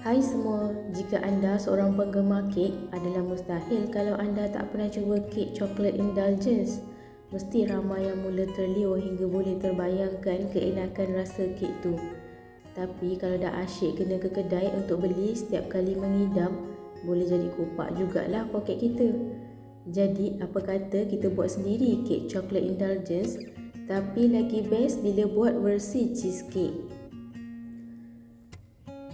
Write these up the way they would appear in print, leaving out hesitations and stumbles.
Hai semua, jika anda seorang penggemar kek, adalah mustahil kalau anda tak pernah cuba kek coklat indulgence. Mesti ramai yang mula terliur hingga boleh terbayangkan keenakan rasa kek tu. Tapi kalau dah asyik kena ke kedai untuk beli setiap kali mengidam, boleh jadi kopak jugalah poket kita. Jadi apa kata kita buat sendiri kek coklat indulgence, tapi lagi best bila buat versi cheesecake.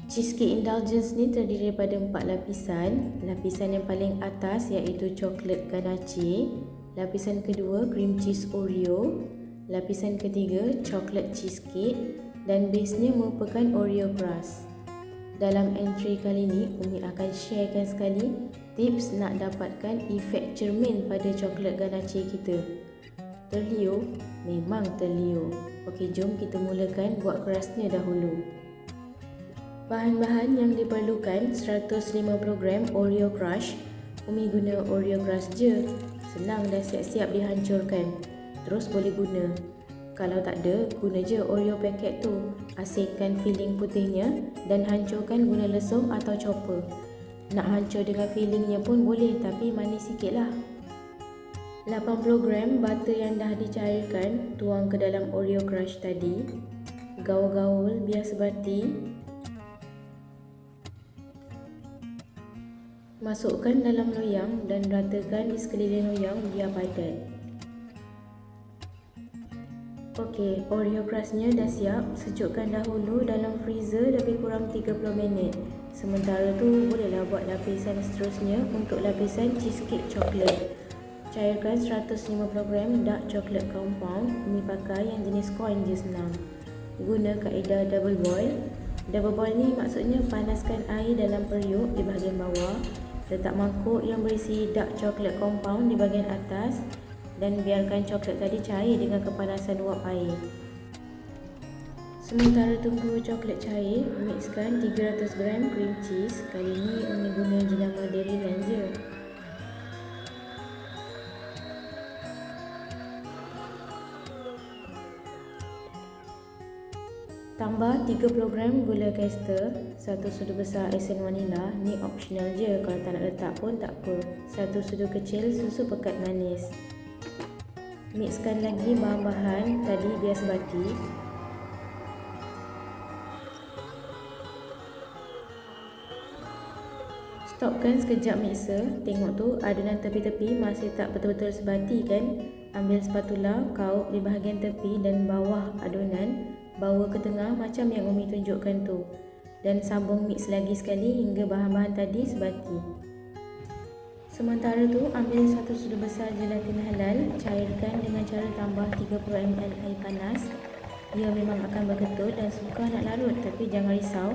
Cheesecake indulgence ni terdiri daripada 4 lapisan. Lapisan yang paling atas iaitu coklat ganache, lapisan kedua cream cheese Oreo, lapisan ketiga coklat cheesecake dan base-nya merupakan Oreo crust. Dalam entry kali ni, Umi akan sharekan sekali tips nak dapatkan efek cermin pada coklat ganache kita. Terliur? Memang terliur. Okey, jom kita mulakan buat crustnya dahulu. Bahan-bahan yang diperlukan 150 gram Oreo crush. Umi guna Oreo crush je. Senang dan siap-siap dihancurkan. Terus boleh guna. Kalau tak ada, guna je Oreo paket tu. Asingkan filling putihnya dan hancurkan guna lesung atau chopper. Nak hancur dengan fillingnya pun boleh, tapi manis sikit lah. 80 gram butter yang dah dicairkan, tuang ke dalam Oreo crush tadi. Gaul-gaul biar sebati. Masukkan dalam loyang dan ratakan di sekeliling loyang biar padat. Okey, Oreo crustnya dah siap. Sejukkan dahulu dalam freezer lebih kurang 30 minit. Sementara tu bolehlah buat lapisan seterusnya untuk lapisan cheesecake coklat. Cairkan 150 gram dark chocolate compound. Umi pakai yang jenis coin je senang. Guna kaedah double boil. Double boil ni maksudnya panaskan air dalam periuk di bahagian bawah. Letak mangkuk yang berisi dark chocolate compound di bahagian atas dan biarkan coklat tadi cair dengan kepanasan uap air. Sementara tunggu coklat cair, mixkan 300 gram cream cheese. Kali ni Umi guna jenama Dairyland je. Tambah 30 gram gula caster, 1 sudu besar esen vanila, ni optional je, kalau tak nak letak pun tak apa. 1 sudu kecil susu pekat manis. Mixkan lagi bahan-bahan tadi biar sebati. Stopkan sekejap mixer, tengok tu adunan tepi-tepi masih tak betul-betul sebati kan? Ambil spatula, kaup di bahagian tepi dan bawah adunan, bawa ke tengah macam yang Umi tunjukkan tu. Dan sambung mix lagi sekali hingga bahan-bahan tadi sebati. Sementara tu, ambil 1 sudu besar gelatin halal, cairkan dengan cara tambah 30 ml air panas. Ia memang akan berketul dan suka nak larut, tapi jangan risau.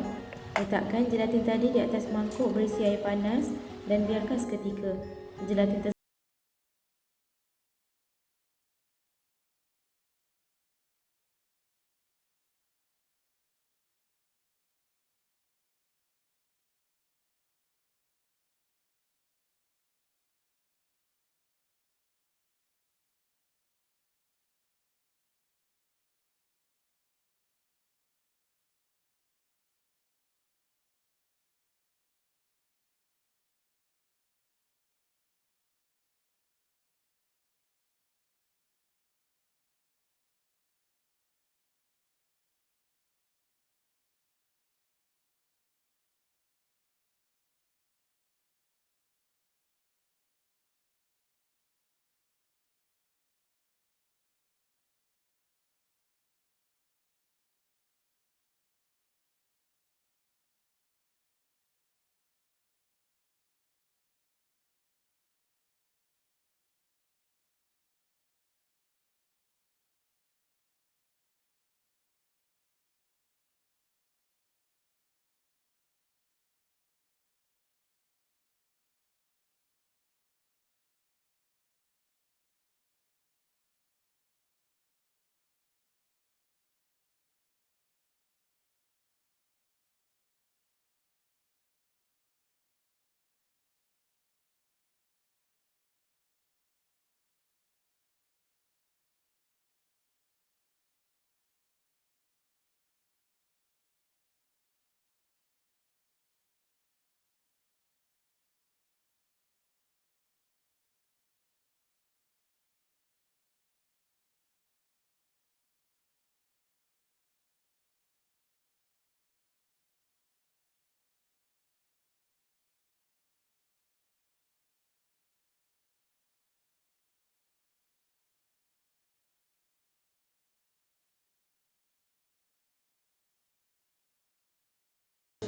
Letakkan gelatin tadi di atas mangkuk berisi air panas dan biarkan seketika. Gelatin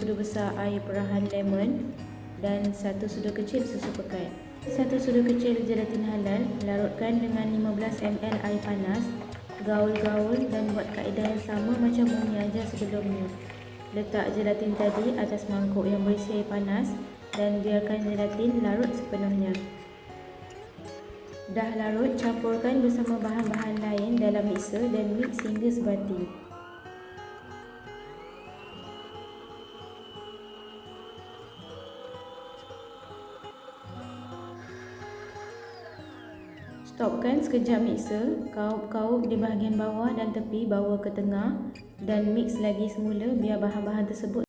sudu besar air perahan lemon dan 1 sudu kecil susu pekat. 1 sudu kecil gelatin halal, larutkan dengan 15 ml air panas, gaul-gaul dan buat kaedah yang sama macam Umi ajar sebelumnya. Letak gelatin tadi atas mangkuk yang berisi air panas dan biarkan gelatin larut sepenuhnya. Dah larut, campurkan bersama bahan-bahan lain dalam mixer dan mix hingga sebati. Stopkan sekejap mixer, kaup-kaup di bahagian bawah dan tepi bawa ke tengah dan mix lagi semula biar bahan-bahan tersebut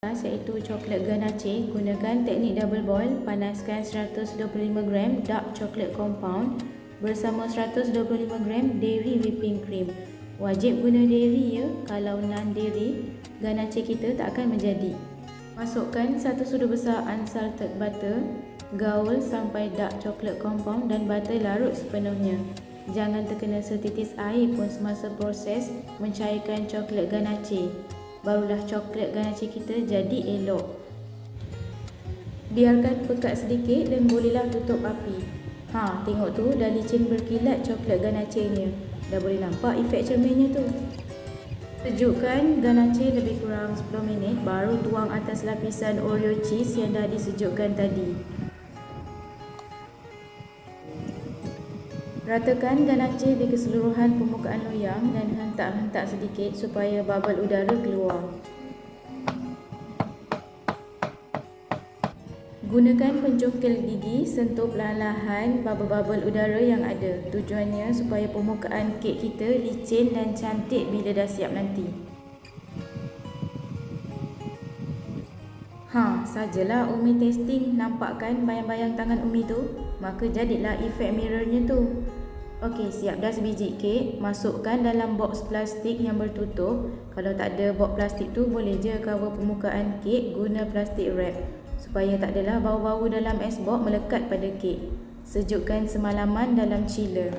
iaitu coklat ganache. Gunakan teknik double boil. Panaskan 125 gram dark chocolate compound bersama 125 gram dairy whipping cream. Wajib guna dairy ya, kalau non dairy ganache kita tak akan menjadi. Masukkan 1 sudu besar unsalted butter, gaul sampai dark chocolate compound dan butter larut sepenuhnya. Jangan terkena setitis air pun semasa proses mencairkan coklat ganache. Barulah coklat ganache kita jadi elok. Biarkan pekat sedikit dan bolehlah tutup api. Tengok tu dah licin berkilat coklat ganache-nya. Dah boleh nampak efek cerminnya tu. Sejukkan ganache lebih kurang 10 minit, baru tuang atas lapisan Oreo cheese yang dah disejukkan tadi. Ratakan ganache di keseluruhan permukaan loyang dan hentak-hentak sedikit supaya bubble udara keluar. Gunakan pencongkel gigi, sentuh perlahan-lahan bubble-bubble udara yang ada. Tujuannya supaya permukaan kek kita licin dan cantik bila dah siap nanti. Sajalah Umi testing, nampak kan bayang-bayang tangan Umi tu? Maka jadilah efek mirrornya tu. Okey, siap dah sebiji kek. Masukkan dalam box plastik yang bertutup. Kalau tak ada box plastik tu, boleh je cover permukaan kek guna plastik wrap, supaya tak adalah bau-bau dalam ais box melekat pada kek. Sejukkan semalaman dalam chiller.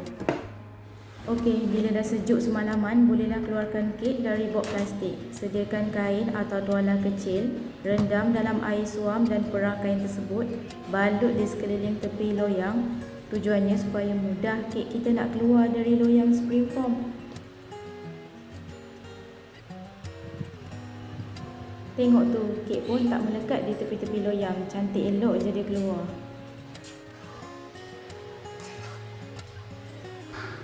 Okey, bila dah sejuk semalaman, bolehlah keluarkan kek dari box plastik. Sediakan kain atau tuala kecil, rendam dalam air suam dan perah kain tersebut, balut di sekeliling tepi loyang. Tujuannya supaya mudah kek kita nak keluar dari loyang spring foam. Tengok tu, kek pun tak melekat di tepi-tepi loyang. Cantik elok je dia keluar.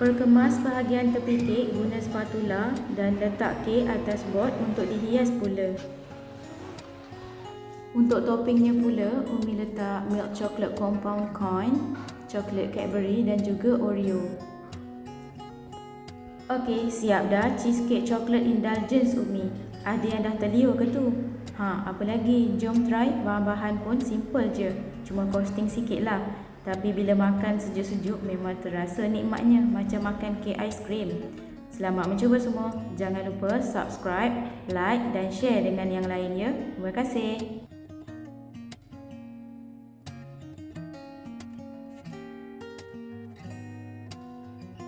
Perkemas bahagian tepi kek guna spatula dan letak kek atas bot untuk dihias pula. Untuk toppingnya pula, Umi letak milk chocolate compound coin, coklat Cadbury dan juga Oreo. Okey, siap dah cheesecake chocolate indulgence Umi. Ada yang dah terliur ke tu? Apa lagi? Jom try. Bahan-bahan pun simple je. Cuma costing sikit lah. Tapi bila makan sejuk-sejuk memang terasa nikmatnya, macam makan kek aiskrim. Selamat mencuba semua. Jangan lupa subscribe, like dan share dengan yang lain ya. Terima kasih.